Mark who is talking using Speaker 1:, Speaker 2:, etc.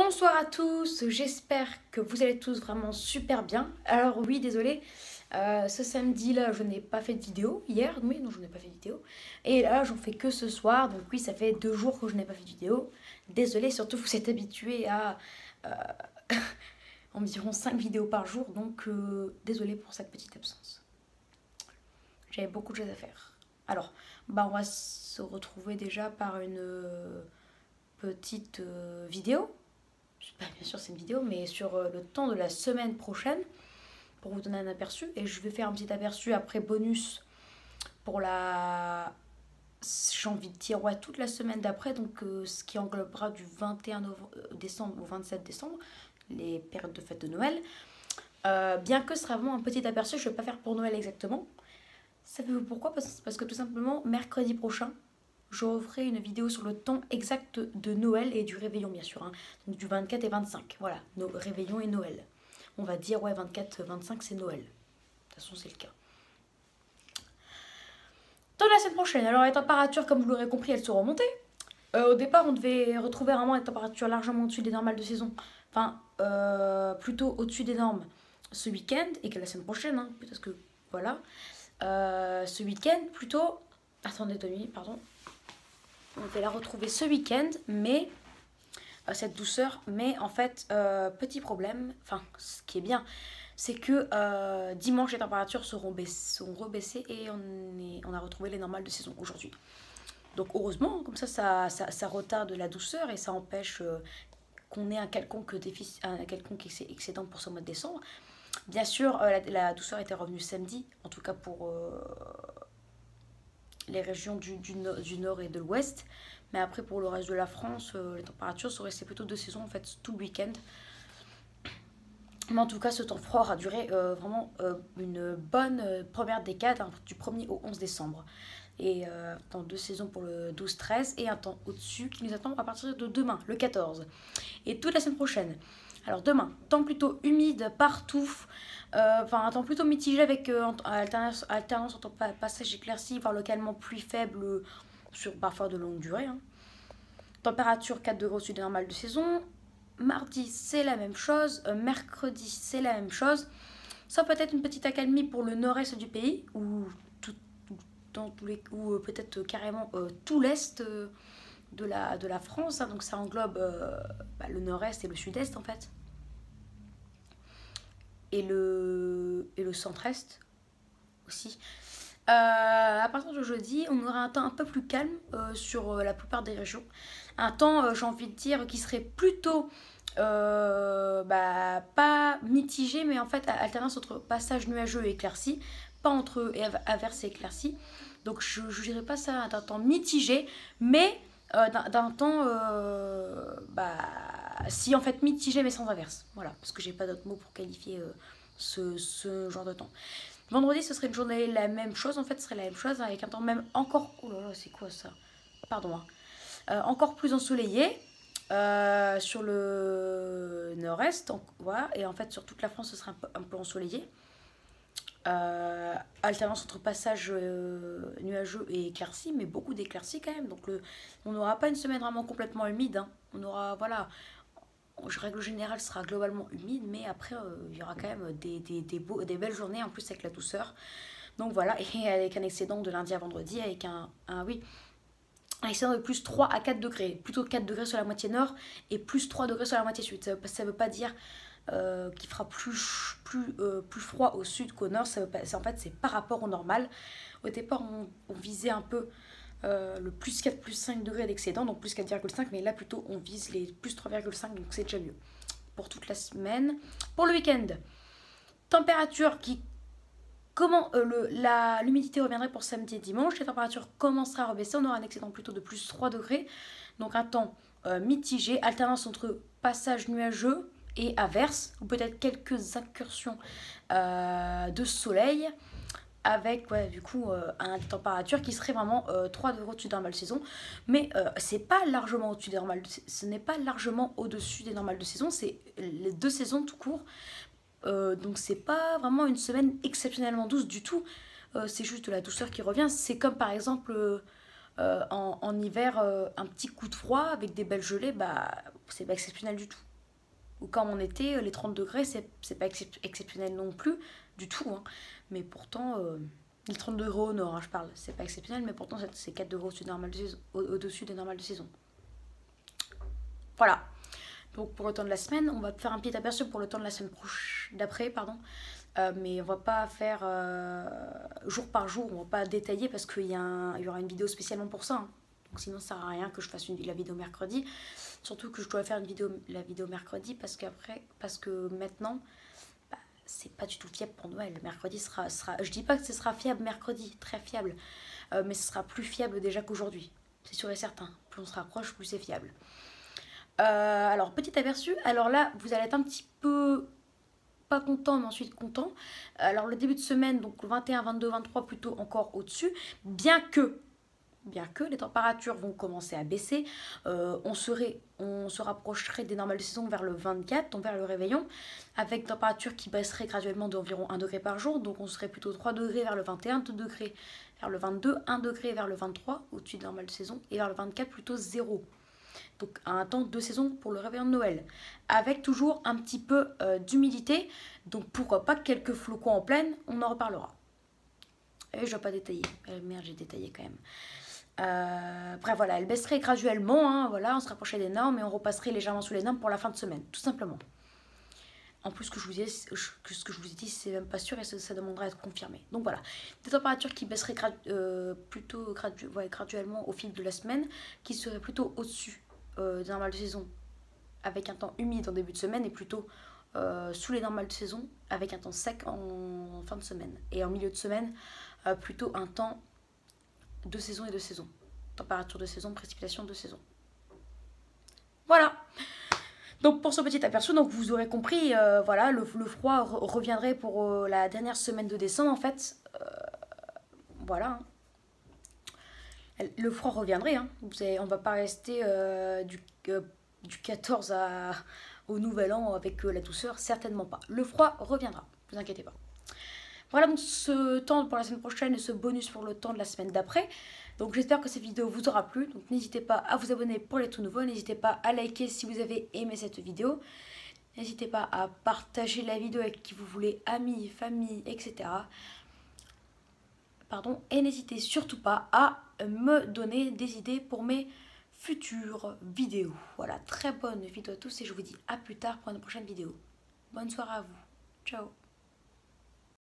Speaker 1: Bonsoir à tous, j'espère que vous allez tous vraiment super bien. Alors oui, désolé, ce samedi là je n'ai pas fait de vidéo. Hier, oui, non je n'ai pas fait de vidéo. Et là j'en fais que ce soir, donc oui ça fait 2 jours que je n'ai pas fait de vidéo. Désolé, surtout vous êtes habitués à euh, environ 5 vidéos par jour, donc désolé pour cette petite absence. J'avais beaucoup de choses à faire. Alors, on va se retrouver déjà par une petite vidéo. Bien sûr c'est une vidéo, mais sur le temps de la semaine prochaine, pour vous donner un aperçu. Et je vais faire un petit aperçu après bonus pour la... j'ai envie de dire, ouais, toute la semaine d'après, donc ce qui englobera du 21 décembre au 27 décembre, les périodes de fête de Noël. Bien que ce sera vraiment un petit aperçu, je ne vais pas faire pour Noël exactement. Savez-vous pourquoi? Parce que tout simplement, mercredi prochain, j'offrirai une vidéo sur le temps exact de Noël et du réveillon, bien sûr. Hein. Donc du 24 et 25. Voilà, nos réveillons et Noël. On va dire, ouais, 24, 25, c'est Noël. De toute façon, c'est le cas. Dans la semaine prochaine, alors les températures, comme vous l'aurez compris, elles seront montées. Au départ, on devait retrouver vraiment des températures largement au-dessus des normales de saison. Enfin, plutôt au-dessus des normes ce week-end et que la semaine prochaine, hein, parce que, voilà. Ce week-end, plutôt... Attendez 2 minutes, pardon. On va la retrouver ce week-end, mais cette douceur, mais en fait, petit problème, enfin, ce qui est bien, c'est que dimanche, les températures seront rebaissées et on a retrouvé les normales de saison aujourd'hui. Donc heureusement, comme ça retarde la douceur et ça empêche qu'on ait un quelconque excédent pour ce mois de décembre. Bien sûr, la douceur était revenue samedi, en tout cas pour les régions du nord et de l'ouest. Mais après, pour le reste de la France, les températures sont restées plutôt de saison, en fait, tout le week-end. Mais en tout cas, ce temps froid aura duré vraiment une bonne première décade, hein, du 1er au 11 décembre. Et temps de saison pour le 12-13 et un temps au-dessus qui nous attend à partir de demain, le 14. Et toute la semaine prochaine. Alors demain, temps plutôt humide partout, un temps plutôt mitigé avec alternance entre passage éclairci, voire localement pluie faible sur parfois de longue durée. Hein. Température 4 degrés au-dessus des normales de saison. Mardi, c'est la même chose. Mercredi, c'est la même chose. Sauf peut-être une petite accalmie pour le nord-est du pays, ou peut-être carrément tout l'est de la France. Hein. Donc ça englobe le nord-est et le sud-est en fait. Et le centre-est aussi. À partir de jeudi, on aura un temps un peu plus calme sur la plupart des régions. Un temps, j'ai envie de dire, qui serait plutôt pas mitigé, mais en fait alternance entre passage nuageux et éclairci, pas entre averses et éclaircies. Donc je ne dirais pas ça d'un temps mitigé, mais d'un temps si en fait mitigé mais sans averse. Voilà, parce que j'ai pas d'autres mots pour qualifier ce genre de temps. Vendredi, ce serait une journée la même chose, en fait, ce serait la même chose avec un temps même encore... Oh là là, c'est quoi ça? Pardon. Hein. Encore plus ensoleillé sur le nord-est, voilà, et en fait sur toute la France, ce serait un peu ensoleillé. Alternance entre passage nuageux et éclairci, mais beaucoup d'éclaircies quand même. Donc on n'aura pas une semaine vraiment complètement humide. Hein. On aura, voilà, règle générale sera globalement humide, mais après il y aura quand même des belles journées en plus avec la douceur. Donc voilà, et avec un excédent de lundi à vendredi avec un excédent de plus 3 à 4 degrés, plutôt 4 degrés sur la moitié nord et plus 3 degrés sur la moitié sud. Ça veut pas dire qu'il fera plus froid au sud qu'au nord, en fait c'est par rapport au normal. Au départ on visait un peu le plus 4, plus 5 degrés d'excédent, donc plus 4,5, mais là plutôt on vise les plus 3,5, donc c'est déjà mieux. Pour toute la semaine. Pour le week-end, température qui... l'humidité reviendrait pour samedi et dimanche, la température commencera à rebaisser, on aura un excédent plutôt de plus 3 degrés, donc un temps mitigé, alternance entre passage nuageux et averse, ou peut-être quelques incursions de soleil, avec du coup une température qui serait vraiment 3 degrés au-dessus des normales de saison, mais c'est pas largement au-dessus des normales, ce n'est pas largement au-dessus des normales de saison, c'est les 2 saisons tout court, donc c'est pas vraiment une semaine exceptionnellement douce du tout, c'est juste de la douceur qui revient. C'est comme par exemple en hiver un petit coup de froid avec des belles gelées, c'est pas exceptionnel du tout. ou comme en été, les 30 degrés, c'est pas exceptionnel non plus, du tout. Hein. Mais pourtant, les 30 degrés au nord, hein, je parle, c'est pas exceptionnel, mais pourtant, c'est 4 degrés au-dessus des normales de saison. Voilà. Donc pour le temps de la semaine, on va faire un petit aperçu pour le temps de la semaine d'après, pardon. Mais on va pas faire jour par jour, on va pas détailler parce qu'il y aura une vidéo spécialement pour ça. Hein. Donc sinon ça sert à rien que je fasse la vidéo mercredi. Surtout que je dois faire la vidéo mercredi parce que maintenant, bah, c'est pas du tout fiable pour Noël. Mercredi sera, je dis pas que ce sera fiable mercredi, très fiable, mais ce sera plus fiable déjà qu'aujourd'hui. C'est sûr et certain. Plus on se rapproche, plus c'est fiable. Alors, petit aperçu. Alors là, vous allez être un petit peu pas content, mais ensuite content. Alors, le début de semaine, donc 21, 22, 23, plutôt encore au-dessus. Bien que les températures vont commencer à baisser, on se rapprocherait des normales de saison vers le 24, donc vers le réveillon, avec une température qui baisserait graduellement d'environ 1 degré par jour. Donc, on serait plutôt 3 degrés vers le 21, 2 degrés vers le 22, 1 degré vers le 23, au-dessus des normales de saison, et vers le 24, plutôt 0. Donc un temps de saison pour le réveillon de Noël, avec toujours un petit peu d'humidité, donc pourquoi pas quelques flocons en pleine, on en reparlera. Et je ne vais pas détailler, merde j'ai détaillé quand même. Bref voilà, elle baisserait graduellement, hein, voilà, on se rapprocherait des normes et on repasserait légèrement sous les normes pour la fin de semaine, tout simplement. En plus, ce que je vous ai dit, c'est même pas sûr et ça demandera à être confirmé. Donc voilà, des températures qui baisseraient graduellement au fil de la semaine, qui seraient plutôt au-dessus des normales de saison, avec un temps humide en début de semaine et plutôt sous les normales de saison, avec un temps sec en fin de semaine. Et en milieu de semaine, plutôt un temps de saison et de saison. Température de saison, précipitation de saison. Voilà. Donc pour ce petit aperçu, donc vous aurez compris, voilà, le froid reviendrait pour la dernière semaine de décembre en fait. Voilà. Le froid reviendrait, hein. On va pas rester du 14 au nouvel an avec la douceur, certainement pas. Le froid reviendra, ne vous inquiétez pas. Voilà donc ce temps pour la semaine prochaine et ce bonus pour le temps de la semaine d'après. Donc j'espère que cette vidéo vous aura plu. Donc n'hésitez pas à vous abonner pour les tout nouveaux. N'hésitez pas à liker si vous avez aimé cette vidéo. N'hésitez pas à partager la vidéo avec qui vous voulez, amis, famille, etc. Pardon. Et n'hésitez surtout pas à me donner des idées pour mes futures vidéos. Voilà, très bonne vidéo à tous et je vous dis à plus tard pour une prochaine vidéo. Bonne soirée à vous. Ciao.